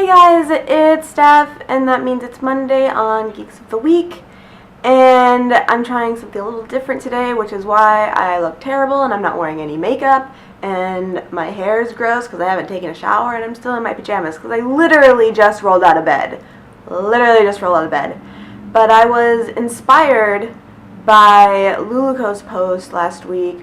guys, it's Steph, and that means it's Monday on Geeks of the Week, and I'm trying something a little different today, which is why I look terrible and I'm not wearing any makeup, and my hair is gross because I haven't taken a shower, and I'm still in my pajamas because I literally just rolled out of bed. But I was inspired by Luluko's post last week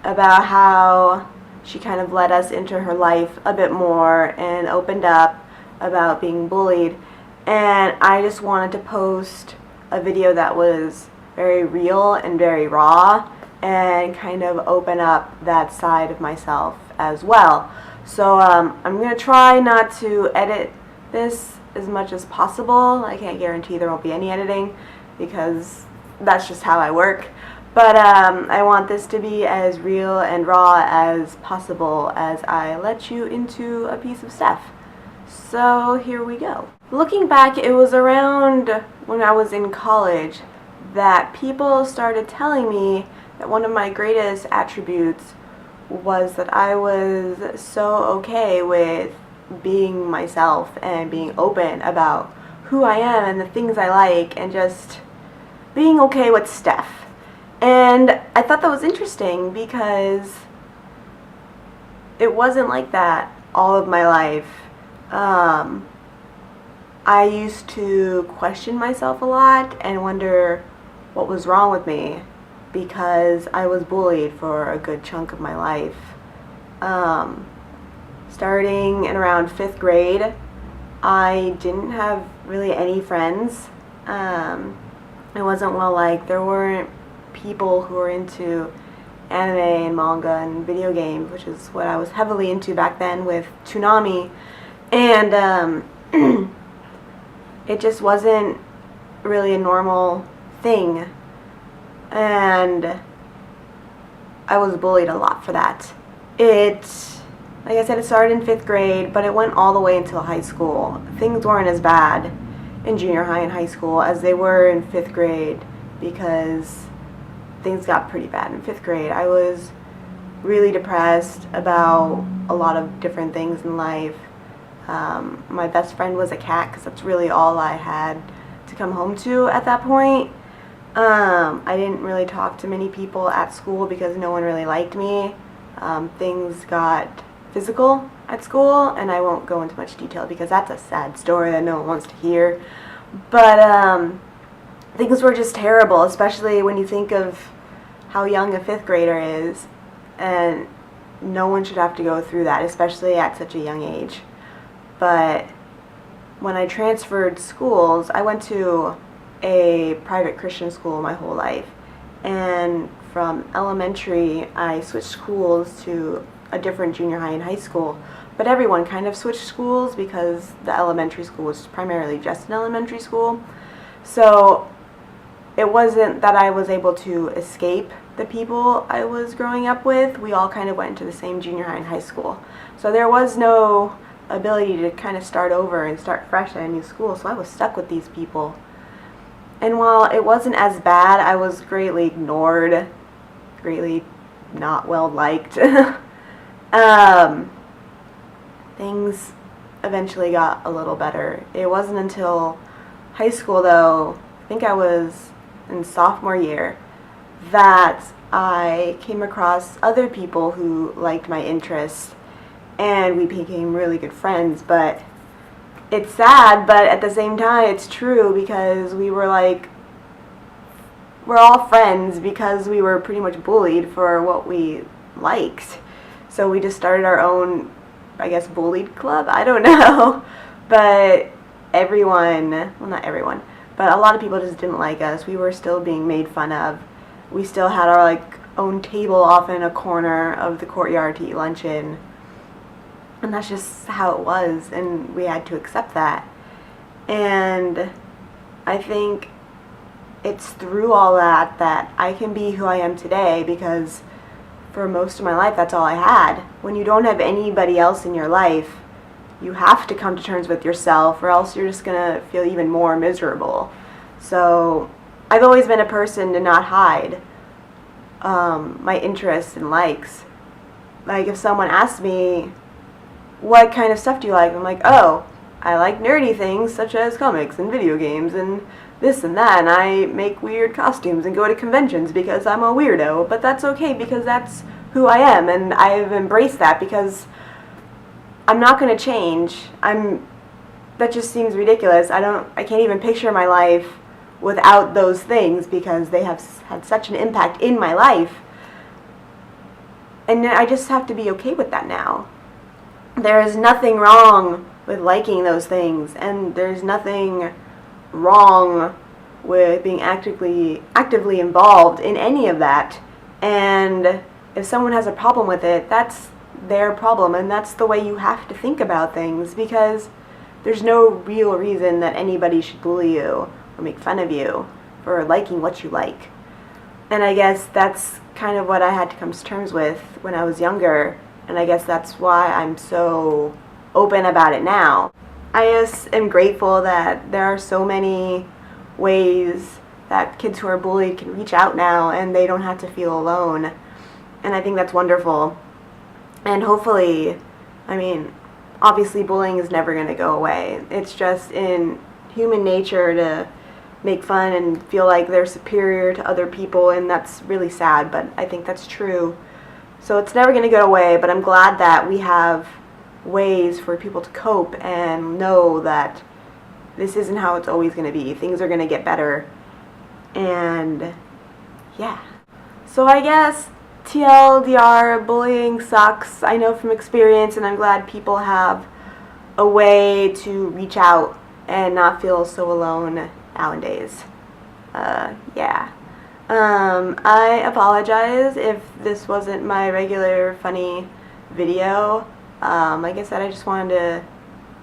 about how she kind of let us into her life a bit more and opened up about being bullied, and I just wanted to post a video that was very real and very raw and kind of open up that side of myself as well. So I'm going to try not to edit this as much as possible. I can't guarantee there won't be any editing because that's just how I work. But I want this to be as real and raw as possible as I let you into a piece of stuff. So here we go. Looking back, it was around when I was in college that people started telling me that one of my greatest attributes was that I was so okay with being myself and being open about who I am and the things I like and just being okay with stuff. And I thought that was interesting because it wasn't like that all of my life. I used to question myself a lot and wonder what was wrong with me because I was bullied for a good chunk of my life. Starting in around 5th grade, I didn't have really any friends. It wasn't well liked. There weren't people who were into anime and manga and video games, which is what I was heavily into back then with Toonami. And it just wasn't really a normal thing. And I was bullied a lot for that. Like I said, it started in 5th grade, but it went all the way until high school. Things weren't as bad in junior high and high school as they were in 5th grade because things got pretty bad in 5th grade. I was really depressed about a lot of different things in life. My best friend was a cat because that's really all I had to come home to at that point. I didn't really talk to many people at school because no one really liked me. Things got physical at school, and I won't go into much detail because that's a sad story that no one wants to hear. But things were just terrible, especially when you think of how young a 5th grader is, and no one should have to go through that, especially at such a young age. But when I transferred schools, I went to a private Christian school my whole life, and from elementary I switched schools to a different junior high and high school, but everyone kind of switched schools because the elementary school was primarily just an elementary school. So it wasn't that I was able to escape the people I was growing up with. We all kind of went to the same junior high and high school, so there was no ability to kind of start over and start fresh at a new school, so I was stuck with these people. And while it wasn't as bad, I was greatly ignored, greatly not well liked. Things eventually got a little better. It wasn't until high school, though, I think I was in sophomore year, that I came across other people who liked my interests, and we became really good friends. But it's sad, but at the same time it's true, because we're all friends because we were pretty much bullied for what we liked. So we just started our own, I guess, bullied club. I don't know. But not everyone, but a lot of people just didn't like us. We were still being made fun of. We still had our own table off in a corner of the courtyard to eat lunch in. And that's just how it was, and we had to accept that. And I think it's through all that that I can be who I am today, because for most of my life that's all I had. When you don't have anybody else in your life, you have to come to terms with yourself, or else you're just gonna feel even more miserable. So I've always been a person to not hide my interests and likes. Like, if someone asks me, what kind of stuff do you like? I'm like, oh, I like nerdy things such as comics and video games and this and that, and I make weird costumes and go to conventions because I'm a weirdo, but that's okay because that's who I am, and I've embraced that because I'm not going to change. That just seems ridiculous. I can't even picture my life without those things because they have had such an impact in my life. And I just have to be okay with that now. There is nothing wrong with liking those things, and there's nothing wrong with being actively involved in any of that. And if someone has a problem with it, that's their problem, and that's the way you have to think about things, because there's no real reason that anybody should bully you or make fun of you for liking what you like. And I guess that's kind of what I had to come to terms with when I was younger, and I guess that's why I'm so open about it now. I just am grateful that there are so many ways that kids who are bullied can reach out now and they don't have to feel alone. And I think that's wonderful. And hopefully, obviously bullying is never going to go away. It's just in human nature to make fun and feel like they're superior to other people, and that's really sad, but I think that's true. So it's never going to go away, but I'm glad that we have ways for people to cope and know that this isn't how it's always going to be. Things are going to get better. And yeah. So I guess TLDR, bullying sucks. I know from experience, and I'm glad people have a way to reach out and not feel so alone nowadays. Yeah. I apologize if this wasn't my regular funny video. Like I said, I just wanted to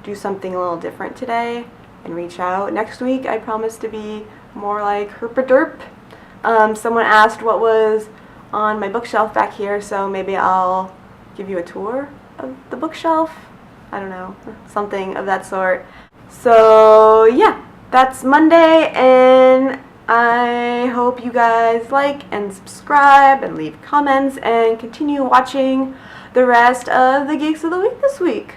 do something a little different today and reach out. Next week, I promise to be more like herpaderp. Someone asked what was on my bookshelf back here, so maybe I'll give you a tour of the bookshelf. I don't know, something of that sort. So yeah, that's Monday, and I hope you guys like and subscribe and leave comments and continue watching the rest of the Geeks of the Week this week.